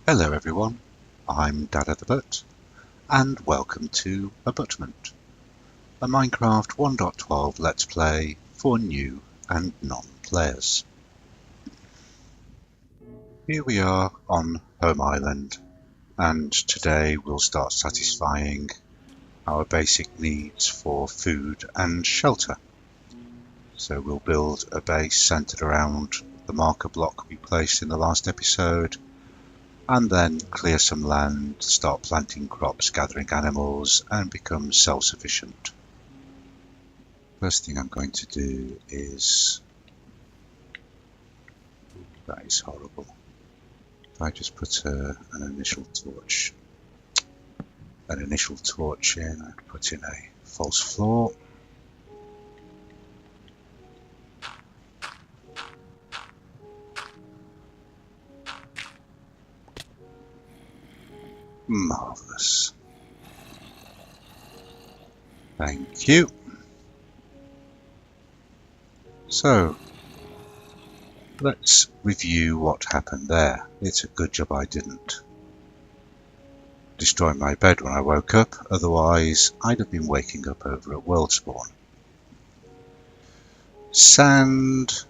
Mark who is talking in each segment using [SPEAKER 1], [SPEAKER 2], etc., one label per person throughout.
[SPEAKER 1] Hello everyone, I'm Dad at the Butt, and welcome to Abutment, a Minecraft 1.12 Let's Play for new and non-players. Here we are on Home Island, and today we'll start satisfying our basic needs for food and shelter. So we'll build a base centered around the marker block we placed in the last episode, and then clear some land, start planting crops, gathering animals, and become self-sufficient. First thing I'm going to do is... that is horrible. If I just put an initial torch in, I'd put in a false floor. Marvellous. Thank you. So, let's review what happened there. It's a good job I didn't destroy my bed when I woke up, otherwise I'd have been waking up over at world spawn. Sand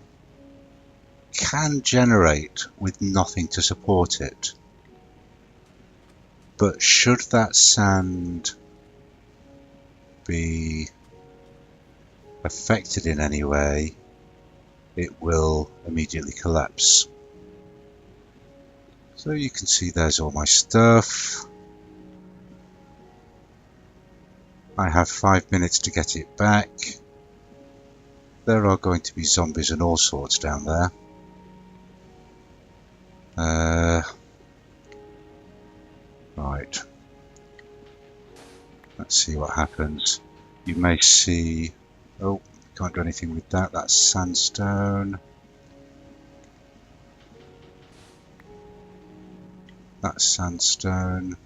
[SPEAKER 1] can generate with nothing to support it. But should that sand be affected in any way, it will immediately collapse. So you can see there's all my stuff. I have 5 minutes to get it back. There are going to be zombies and all sorts down there. Right. Let's see what happens. You may see... oh, can't do anything with that. That's sandstone. That's sandstone.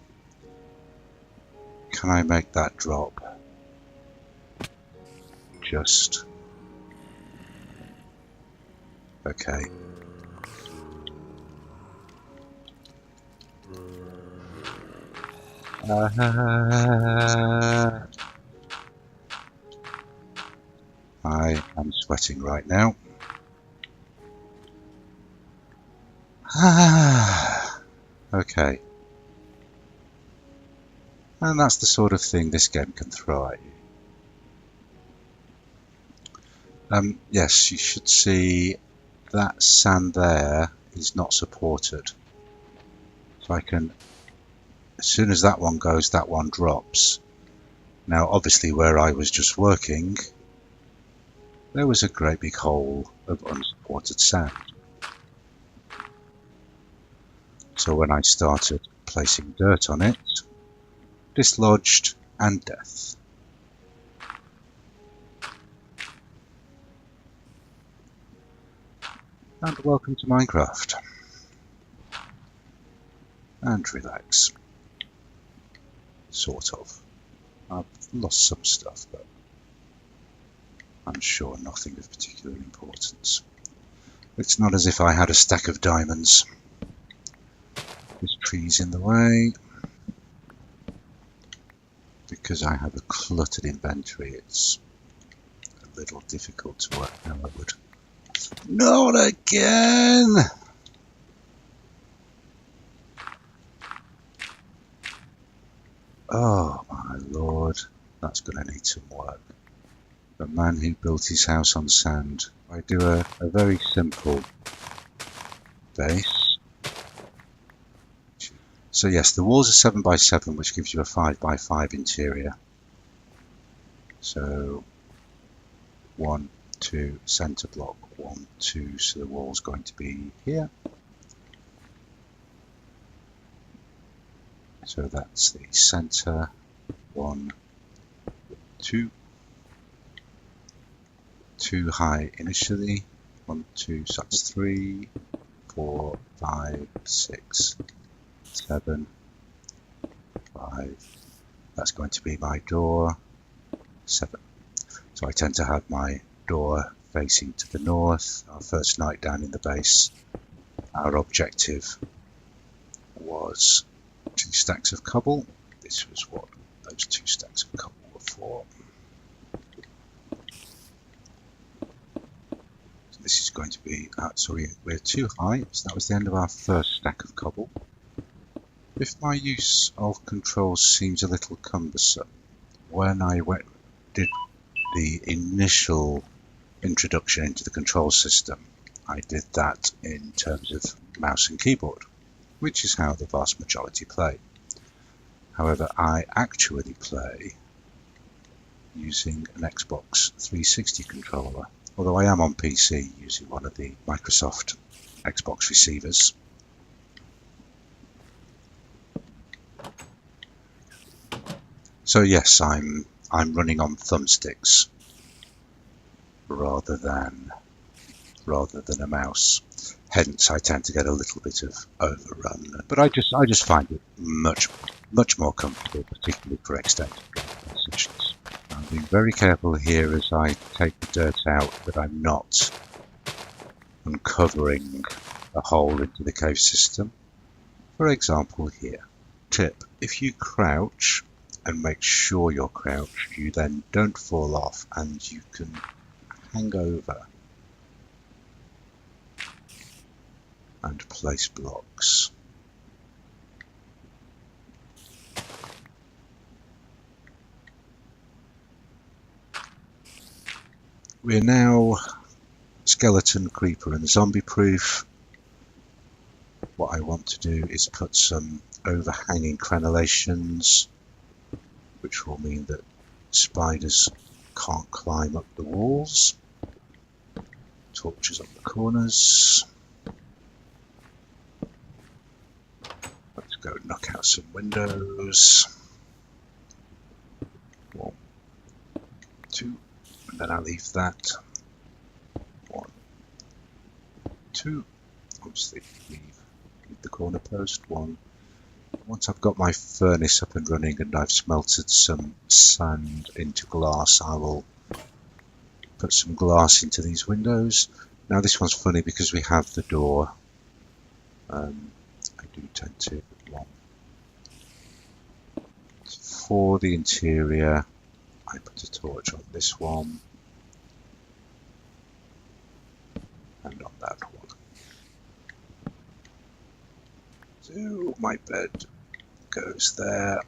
[SPEAKER 1] Can I make that drop? Just... okay. I am sweating right now. Okay. And that's the sort of thing this game can throw at you. Yes, you should see that sand there is not supported. So I can, as soon as that one goes, that one drops. Now obviously where I was just working, there was a great big hole of unsupported sand. So when I started placing dirt on it, dislodged and death. And welcome to Minecraft. And relax. Sort of. I've lost some stuff, but I'm sure nothing of particular importance. It's not as if I had a stack of diamonds. There's trees in the way. Because I have a cluttered inventory, it's a little difficult to work out. I would. Not again! Oh my lord, that's going to need some work. The man who built his house on sand. I do a very simple base. So yes, the walls are 7x7, which gives you a 5x5 interior. So 1, 2, center block, 1, 2, so the wall's going to be here. So that's the center, 1, 2. 2 high initially, 1, 2, so that's 3, 4, 5, 6, 7, 5. That's going to be my door, 7. So I tend to have my door facing to the north. Our first night down in the base, our objective was 2 stacks of cobble. This was what those 2 stacks of cobble were for. So this is going to be, sorry, we're too high, so that was the end of our first stack of cobble. If my use of controls seems a little cumbersome, when I did the initial introduction into the control system, I did that in terms of mouse and keyboard, which is how the vast majority play. However, I actually play using an Xbox 360 controller, although I am on PC using one of the Microsoft Xbox receivers. So yes, I'm running on thumbsticks rather than a mouse. Hence, I tend to get a little bit of overrun. But I just find it much more comfortable, particularly for extended sessions. I'm being very careful here as I take the dirt out that I'm not uncovering a hole into the cave system. For example, here. Tip: if you crouch and make sure you're crouched, you then don't fall off and you can hang over and place blocks. We're now skeleton, creeper and zombie proof. What I want to do is put some overhanging crenellations, which will mean that spiders can't climb up the walls. Torches on the corners. Let's go knock out some windows. 1, 2, and then I'll leave that. 1, 2. Obviously leave the corner post. 1. Once I've got my furnace up and running and I've smelted some sand into glass, I will put some glass into these windows. Now this one's funny because we have the door. I do tend to want. For the interior, I put a torch on this one and on that one. So my bed goes there.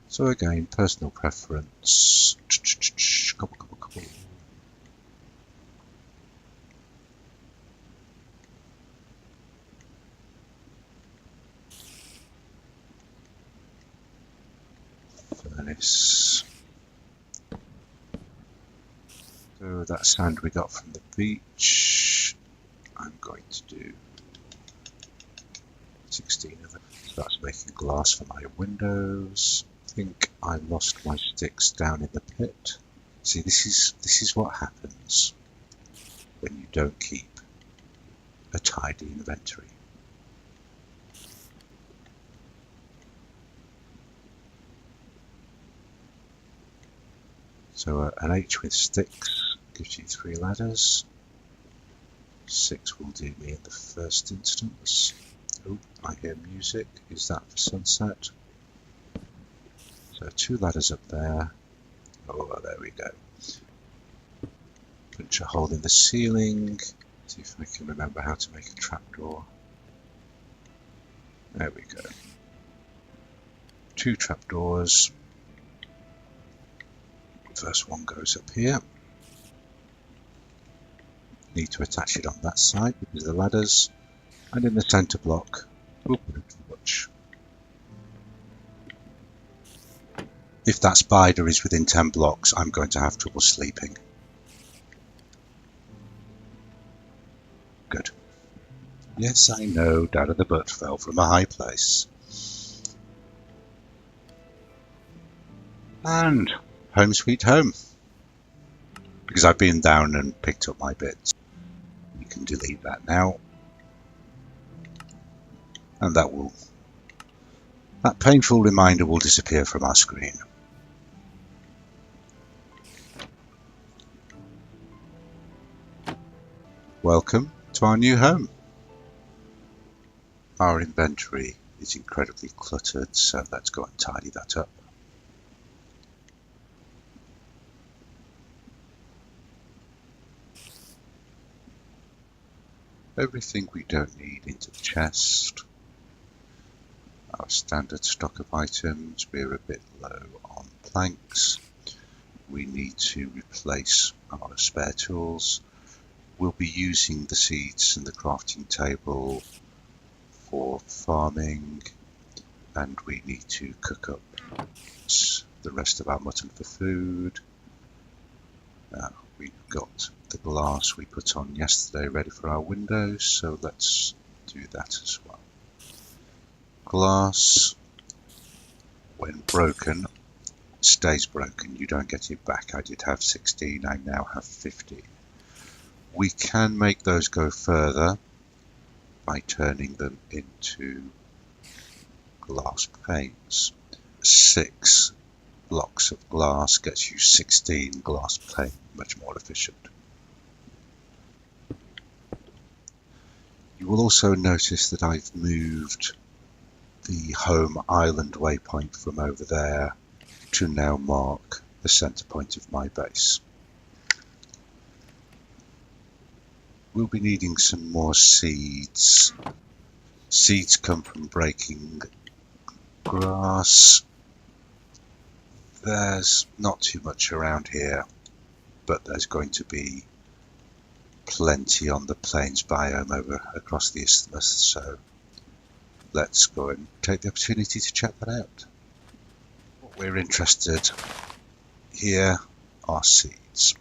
[SPEAKER 1] So again, personal preference. Couple. Furnace. So that sand we got from the beach, I'm going to do 16 of them. So that's making glass for my windows. I think I lost my sticks down in the pit. See, this is what happens when you don't keep a tidy inventory. So an H with sticks gives you 3 ladders. 6 will do me in the first instance. Oh, I hear music. Is that for sunset? So 2 ladders up there. Oh, there we go. Punch a hole in the ceiling. See if I can remember how to make a trapdoor. There we go. 2 trapdoors. First one goes up here. Need to attach it on that side because of the ladders. And in the centre block, we'll put a torch. If that spider is within 10 blocks, I'm going to have trouble sleeping. Good. Yes, I know, Dad of the Butt fell from a high place. And home sweet home. Because I've been down and picked up my bits. You can delete that now. And that painful reminder will disappear from our screen. Welcome to our new home. Our inventory is incredibly cluttered, so let's go and tidy that up. Everything we don't need into the chest. Our standard stock of items, we're a bit low on planks. We need to replace our spare tools. We'll be using the seeds and the crafting table for farming, and we need to cook up the rest of our mutton for food. We've got the glass we put on yesterday ready for our windows, so let's do that as well. Glass, when broken, stays broken. You don't get it back. I did have 16, I now have 50. We can make those go further by turning them into glass panes. 6 blocks of glass gets you 16 glass pane, much more efficient. You will also notice that I've moved the home island waypoint from over there to now mark the center point of my base. We'll be needing some more seeds. Seeds come from breaking grass. There's not too much around here, but there's going to be plenty on the plains biome over across the isthmus, so let's go and take the opportunity to check that out. What we're interested here are seeds.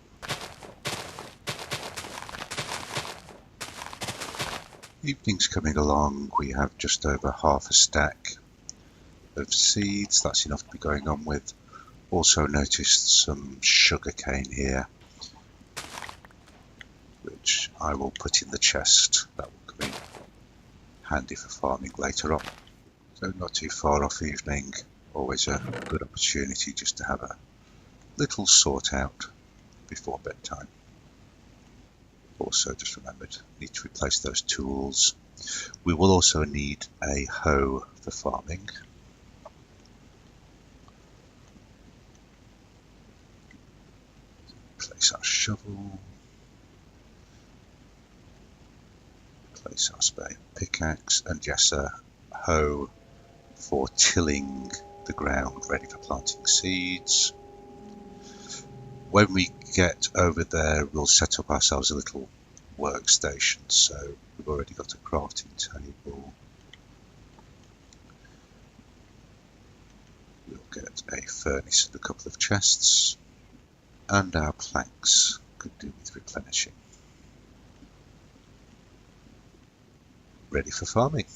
[SPEAKER 1] Evening's coming along. We have just over half a stack of seeds. That's enough to be going on with. Also noticed some sugarcane here, which I will put in the chest. That will come in handy for farming later on. So not too far off evening. Always a good opportunity just to have a little sort out before bedtime. Also just remembered, need to replace those tools. We will also need a hoe for farming. Place our shovel. Place our spare pickaxe, and yes, a hoe for tilling the ground ready for planting seeds. When we get over there, we'll set up ourselves a little workstation. So we've already got a crafting table. We'll get a furnace and a couple of chests, and our planks could do with replenishing. Ready for farming.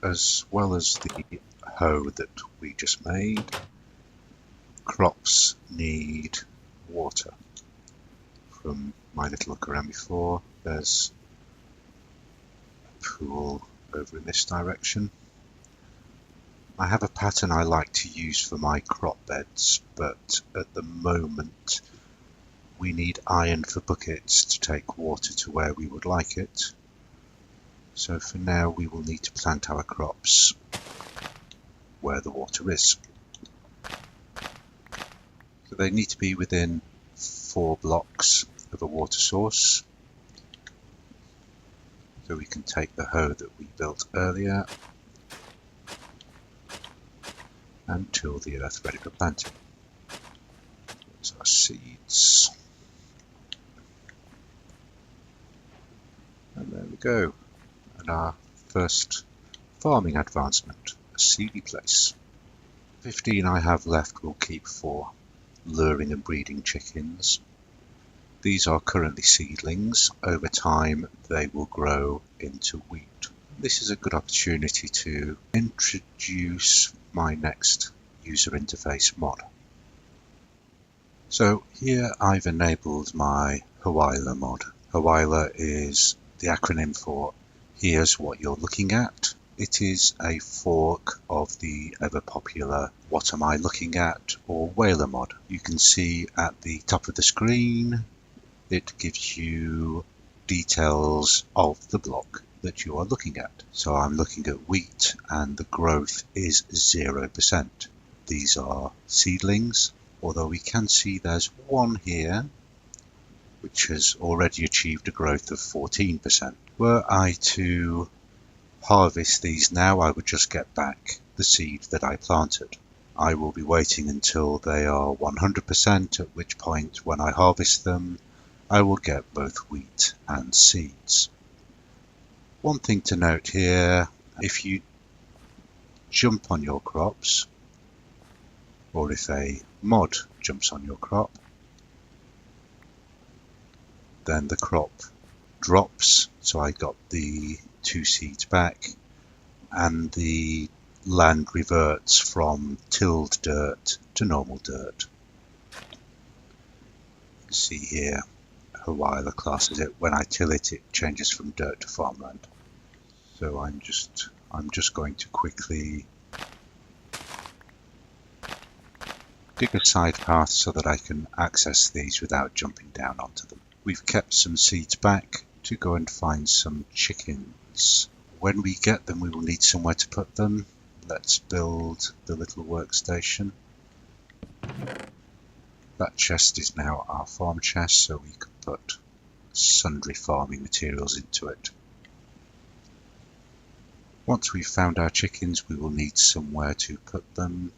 [SPEAKER 1] As well as the hoe that we just made, crops need water. From my little look around before, there's a pool over in this direction. I have a pattern I like to use for my crop beds, but at the moment we need iron for buckets to take water to where we would like it. So for now we will need to plant our crops where the water is. So they need to be within 4 blocks of a water source. So we can take the hoe that we built earlier and till the earth ready for planting. There's our seeds. And there we go. And our first farming advancement, a seedy place. 15 I have left will keep for luring and breeding chickens. These are currently seedlings. Over time they will grow into wheat. This is a good opportunity to introduce my next user interface mod. So here I've enabled my Hoila mod. Hoila is the acronym for Here's What You're Looking At. It is a fork of the ever popular What Am I Looking At or Whaler mod. You can see at the top of the screen it gives you details of the block that you are looking at. So I'm looking at wheat and the growth is 0%. These are seedlings, although we can see there's one here which has already achieved a growth of 14%. Were I to harvest these now, I would just get back the seed that I planted. I will be waiting until they are 100%, at which point when I harvest them, I will get both wheat and seeds. One thing to note here, if you jump on your crops, or if a mod jumps on your crop, then the crop drops. So I got the 2 seeds back, and the land reverts from tilled dirt to normal dirt. See here, Hawaii classes it. When I till it, it changes from dirt to farmland. So I'm just going to quickly dig a side path so that I can access these without jumping down onto them. We've kept some seeds back to go and find some chickens. When we get them, we will need somewhere to put them. Let's build the little workstation. That chest is now our farm chest, so we can put sundry farming materials into it. Once we've found our chickens, we will need somewhere to put them.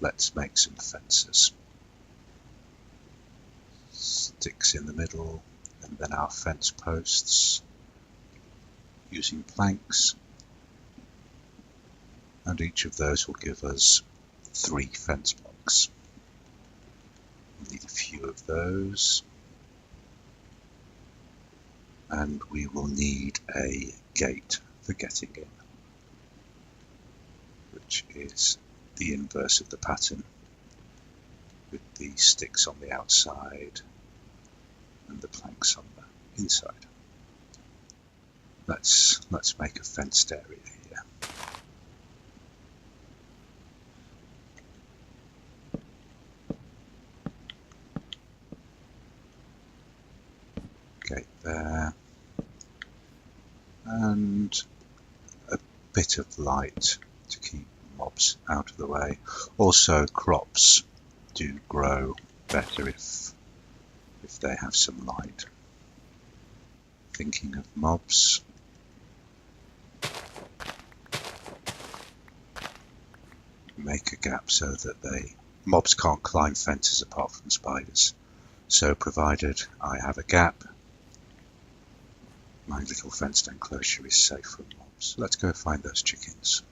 [SPEAKER 1] Let's make some fences. Sticks in the middle, and then our fence posts using planks. And each of those will give us 3 fence blocks. We need a few of those. And we will need a gate for getting in, which is the inverse of the pattern, with the sticks on the outside and the planks on the inside. Let's make a fenced area here. Gate there, and a bit of light to keep mobs out of the way. Also, crops do grow better if they have some light. Thinking of mobs, make a gap so that mobs can't climb fences apart from spiders. So provided I have a gap, my little fenced enclosure is safe from mobs. Let's go find those chickens.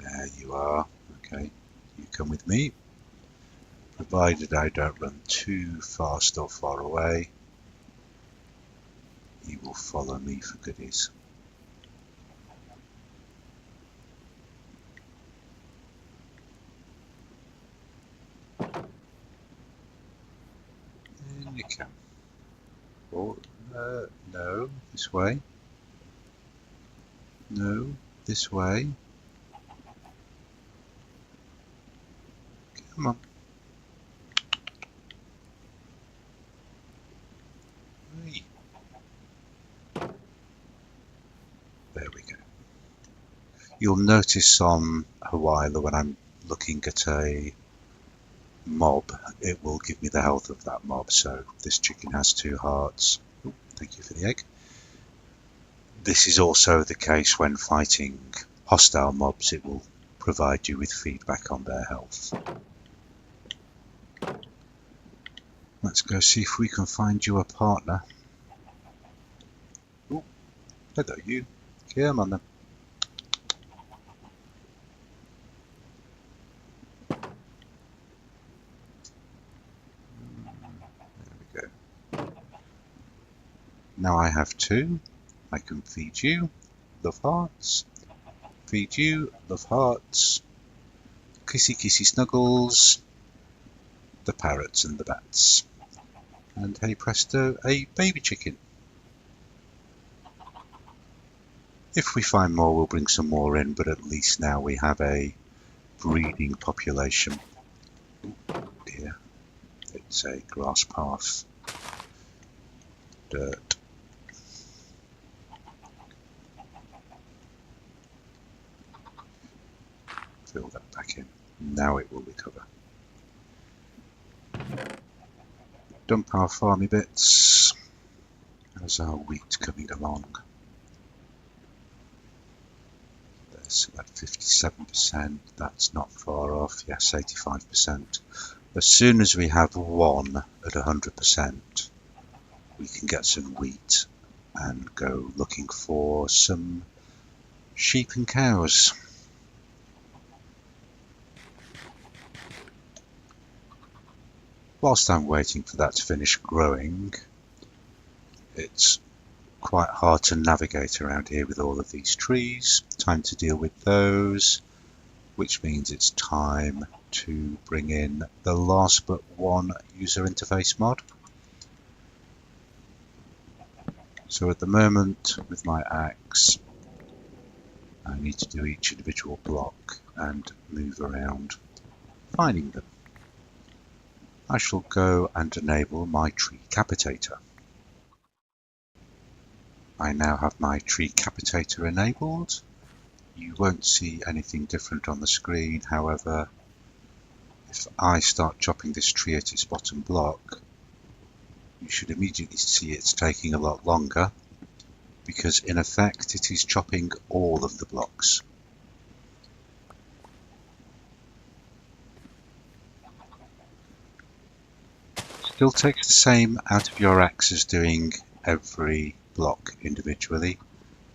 [SPEAKER 1] There you are. Okay, you come with me. Provided I don't run too fast or far away, you will follow me for goodies. You can. Oh, no, this way. No, this way. Come on. Hey. There we go. You'll notice on Hawaii when I'm looking at a mob, it will give me the health of that mob. So this chicken has 2 hearts. Ooh, thank you for the egg. This is also the case when fighting hostile mobs. It will provide you with feedback on their health. Let's go see if we can find you a partner. Ooh, hello you. Come on then. Now I have 2. I can feed you, love hearts. Feed you, love hearts. Kissy kissy snuggles. The parrots and the bats. And hey presto, a baby chicken. If we find more, we'll bring some more in, but at least now we have a breeding population. Oh dear, it's a grass path. dirt. Fill that back in. Now it will recover. Dump our farmy bits. How's our wheat coming along? There's about 57%. That's not far off. Yes, 85%. As soon as we have one at 100%, we can get some wheat and go looking for some sheep and cows. Whilst I'm waiting for that to finish growing, it's quite hard to navigate around here with all of these trees. Time to deal with those, which means it's time to bring in the last but one user interface mod. So at the moment, with my axe, I need to do each individual block and move around finding them. I shall go and enable my tree capitator. I now have my tree capitator enabled. You won't see anything different on the screen, however, if I start chopping this tree at its bottom block, you should immediately see it's taking a lot longer, because in effect it is chopping all of the blocks. Still takes the same out of your axe as doing every block individually.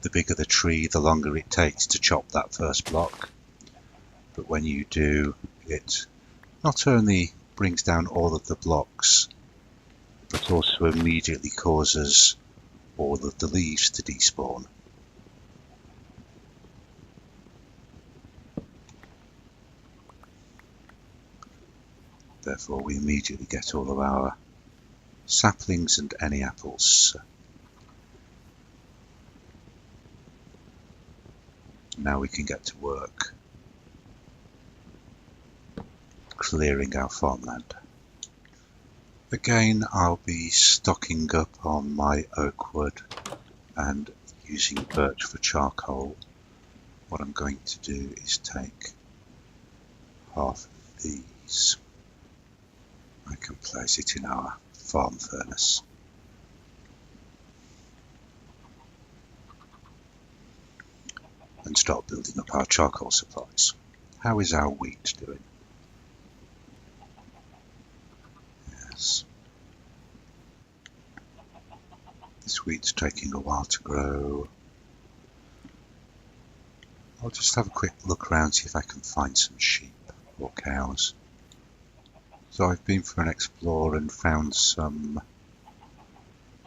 [SPEAKER 1] The bigger the tree, the longer it takes to chop that first block. But when you do, it not only brings down all of the blocks, but also immediately causes all of the leaves to despawn. Therefore, we immediately get all of our saplings and any apples. Now we can get to work clearing our farmland. Again, I'll be stocking up on my oak wood and using birch for charcoal. What I'm going to do is take half of these. I can place it in our farm furnace. And start building up our charcoal supplies. How is our wheat doing? Yes. This wheat's taking a while to grow. I'll just have a quick look around, see if I can find some sheep or cows. So I've been for an explore and found some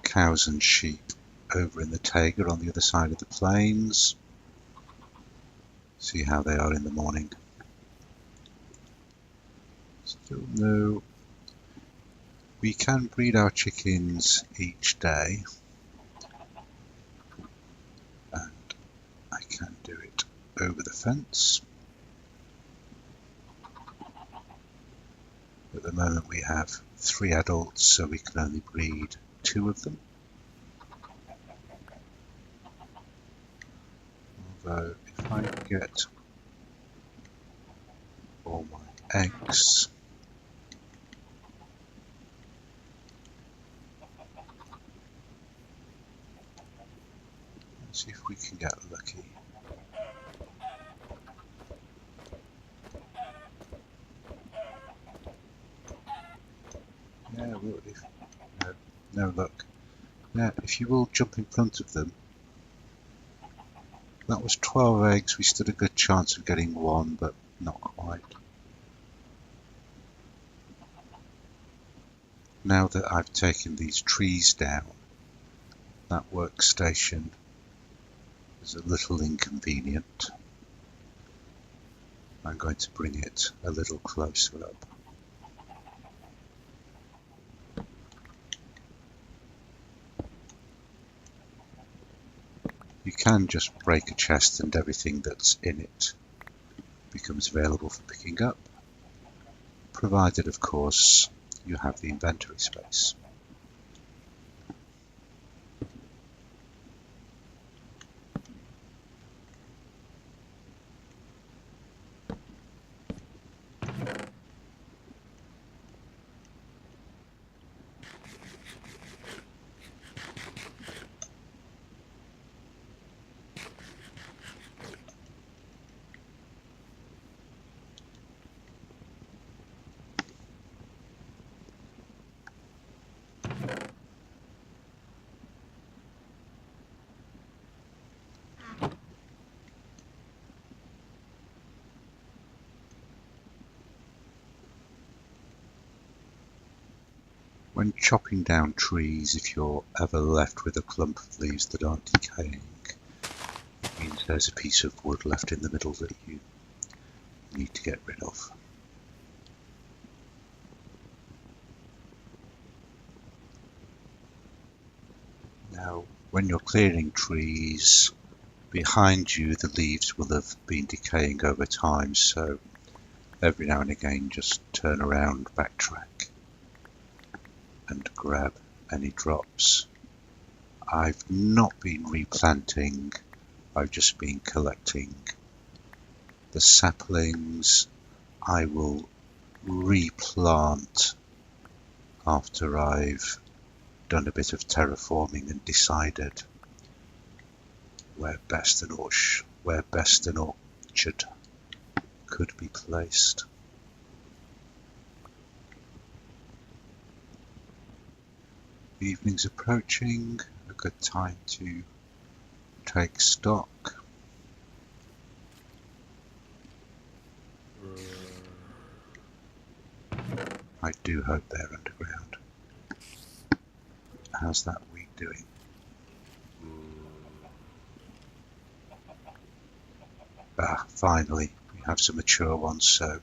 [SPEAKER 1] cows and sheep over in the taiga on the other side of the plains. See how they are in the morning. Still no. We can breed our chickens each day, and I can do it over the fence. At the moment we have 3 adults, so we can only breed 2 of them. Although if I get all my eggs, let's see if we can get lucky. Yeah, we'll leave. No luck. Now, if you will jump in front of them. That was 12 eggs. We stood a good chance of getting 1, but not quite. Now that I've taken these trees down, that workstation is a little inconvenient. I'm going to bring it a little closer up. You can just break a chest and everything that's in it becomes available for picking up, provided of course you have the inventory space. when chopping down trees, if you're ever left with a clump of leaves that aren't decaying, it means there's a piece of wood left in the middle that you need to get rid of. Now, when you're clearing trees, behind you the leaves will have been decaying over time, so every now and again just turn around, backtrack, and grab any drops. I've not been replanting, I've just been collecting. The saplings I will replant after I've done a bit of terraforming and decided where best an orchard could be placed. Evening's approaching, a good time to take stock. I do hope they're underground. How's that weed doing? Finally, we have some mature ones, so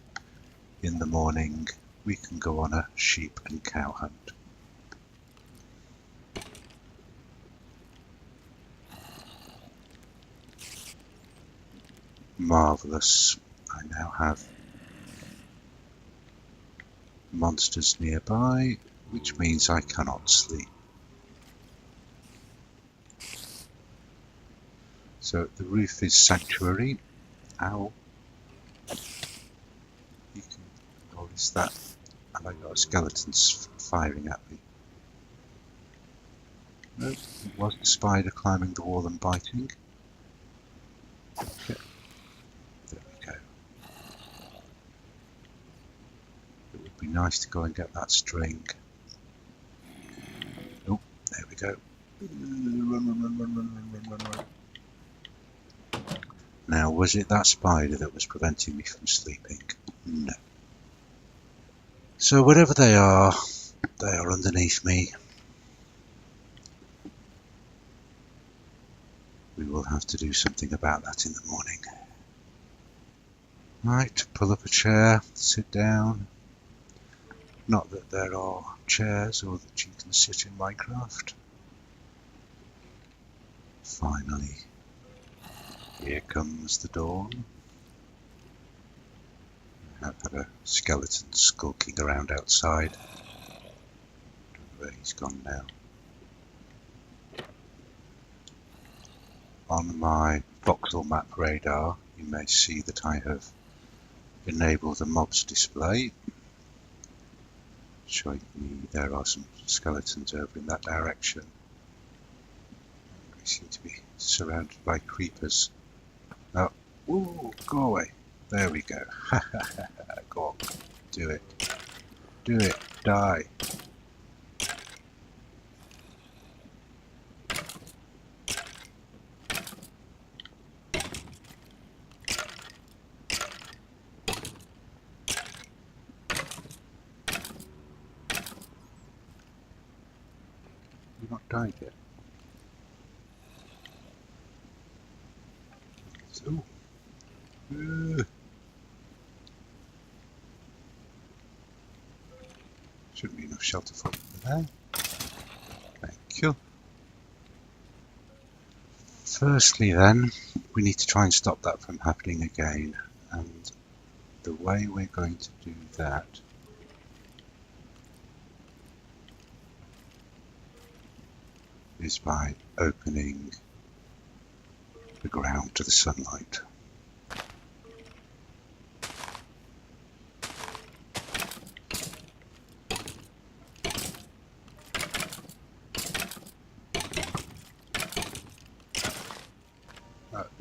[SPEAKER 1] in the morning we can go on a sheep and cow hunt. Marvellous. I now have monsters nearby, which means I cannot sleep. So the roof is sanctuary. Ow. You can, what is that? And I got skeletons firing at me. Nope, it was the spider climbing the wall and biting. Okay. There we go. It would be nice to go and get that string. Oh, there we go. Run. Now, was it that spider that was preventing me from sleeping? No. So whatever they are underneath me. We will have to do something about that in the morning. Right, pull up a chair, sit down. Not that there are chairs or that you can sit in Minecraft. Finally, here comes the dawn. I have had a skeleton skulking around outside. Don't know where he's gone now. On my voxel map radar, you may see that I have enabled the mobs display, showing me there are some skeletons over in that direction. We seem to be surrounded by creepers. Oh, ooh, go away. There we go. Go on, do it. Do it, die. You're not died yet. So, shouldn't be enough shelter for there. Thank you. Firstly then, we need to try and stop that from happening again, and the way we're going to do that is by opening the ground to the sunlight.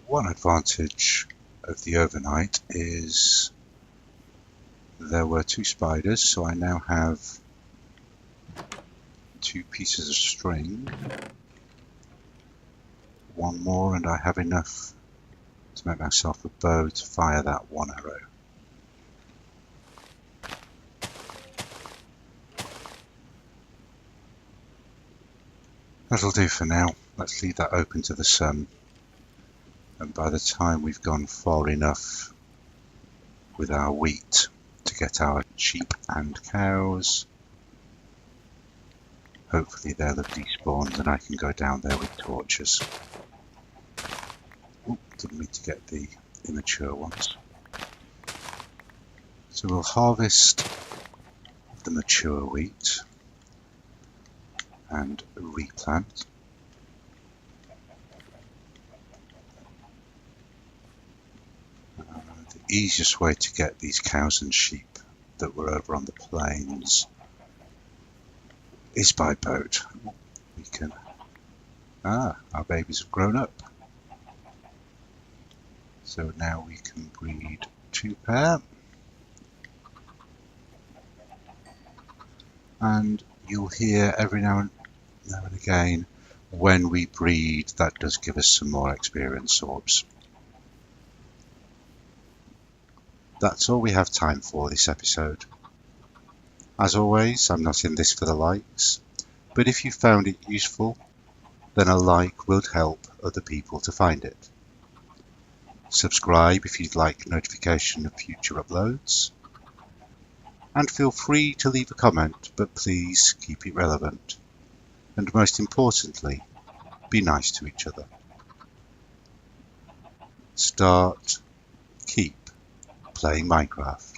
[SPEAKER 1] One advantage of the overnight is there were 2 spiders, so I now have 2 pieces of string. 1 more and I have enough to make myself a bow to fire that 1 arrow. That'll do for now. Let's leave that open to the sun. And by the time we've gone far enough with our wheat to get our sheep and cows, hopefully they'll have despawned and I can go down there with torches. Ooh, didn't mean to get the immature ones. So we'll harvest the mature wheat and replant. The easiest way to get these cows and sheep that were over on the plains is by boat. We can... our babies have grown up. So now we can breed 2 pair. And you'll hear every now and again when we breed, that does give us some more experience orbs. That's all we have time for this episode. As always, I'm not in this for the likes, but if you found it useful, then a like would help other people to find it. Subscribe if you'd like notification of future uploads, and feel free to leave a comment, but please keep it relevant. And most importantly, be nice to each other. Keep playing Minecraft.